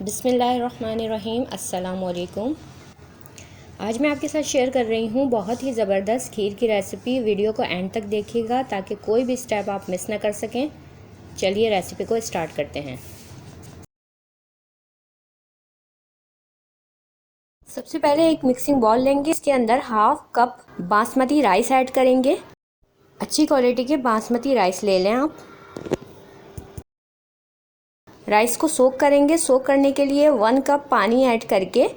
बिस्मिल्लाहिर्रहमानिर्रहीम। अस्सलामुअलैकुम। आज मैं आपके साथ शेयर कर रही हूँ बहुत ही ज़बरदस्त खीर की रेसिपी। वीडियो को एंड तक देखिएगा ताकि कोई भी स्टेप आप मिस ना कर सकें। चलिए रेसिपी को स्टार्ट करते हैं। सबसे पहले एक मिक्सिंग बाउल लेंगे, इसके अंदर half cup basmati rice add करेंगे। अच्छी क्वालिटी के बासमती राइस ले लें आप। राइस को सोक करेंगे। सोक करने के लिए 1 कप पानी ऐड करके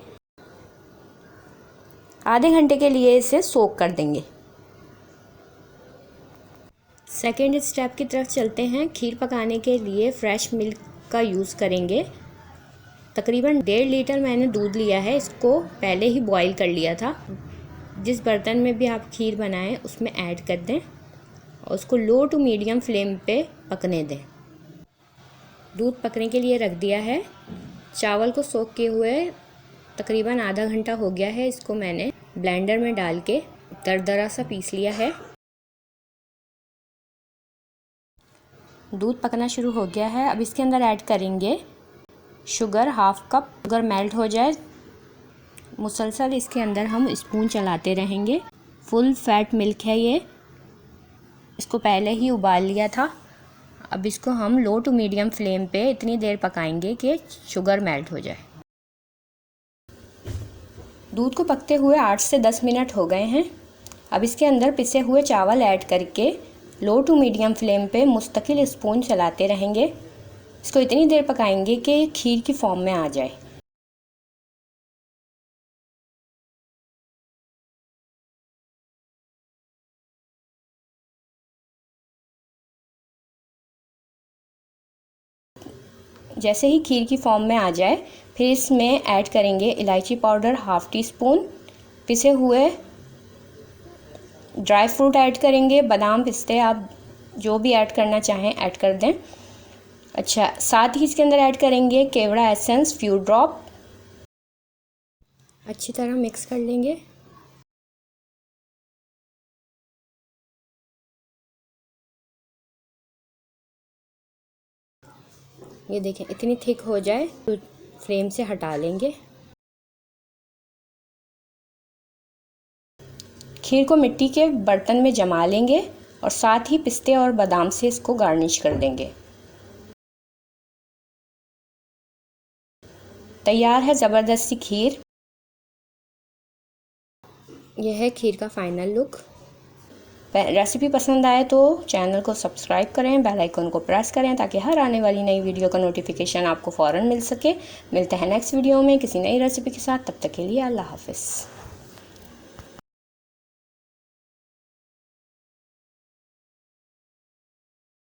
आधे घंटे के लिए इसे सोक कर देंगे। सेकेंड स्टेप की तरफ चलते हैं। खीर पकाने के लिए फ्रेश मिल्क का यूज़ करेंगे। तकरीबन 1.5 लीटर मैंने दूध लिया है। इसको पहले ही बॉईल कर लिया था। जिस बर्तन में भी आप खीर बनाएं उसमें ऐड कर दें और उसको लो टू मीडियम फ्लेम पे पकने दें। दूध पकने के लिए रख दिया है। चावल को सोक किए हुए तकरीबन आधा घंटा हो गया है। इसको मैंने ब्लेंडर में डाल के दरदरा सा पीस लिया है। दूध पकना शुरू हो गया है। अब इसके अंदर ऐड करेंगे sugar, half cup. Sugar melt हो जाए मुसलसल इसके अंदर हम स्पून चलाते रहेंगे। फुल फैट मिल्क है ये, इसको पहले ही उबाल लिया था। अब इसको हम लो टू मीडियम फ्लेम पे इतनी देर पकाएंगे कि शुगर मेल्ट हो जाए। दूध को पकते हुए 8 से 10 मिनट हो गए हैं। अब इसके अंदर पिसे हुए चावल ऐड करके लो टू मीडियम फ्लेम पे मुस्तकिल स्पून चलाते रहेंगे। इसको इतनी देर पकाएंगे कि खीर की फॉर्म में आ जाए। जैसे ही खीर की फॉर्म में आ जाए फिर इसमें ऐड करेंगे इलायची पाउडर हाफ टी स्पून, पिसे हुए ड्राई फ्रूट ऐड करेंगे। बादाम, पिस्ते आप जो भी ऐड करना चाहें ऐड कर दें। अच्छा, साथ ही इसके अंदर ऐड करेंगे केवड़ा एसेंस फ्यू ड्रॉप। अच्छी तरह मिक्स कर लेंगे। ये देखें इतनी थिक हो जाए तो फ्लेम से हटा लेंगे। खीर को मिट्टी के बर्तन में जमा लेंगे और साथ ही पिस्ते और बादाम से इसको गार्निश कर देंगे। तैयार है ज़बरदस्ती खीर। यह है खीर का फाइनल लुक। रेसिपी पसंद आए तो चैनल को सब्सक्राइब करें, बेल आइकन को प्रेस करें ताकि हर आने वाली नई वीडियो का नोटिफिकेशन आपको फ़ौरन मिल सके। मिलते हैं नेक्स्ट वीडियो में किसी नई रेसिपी के साथ। तब तक के लिए अल्लाह हाफ़िज़।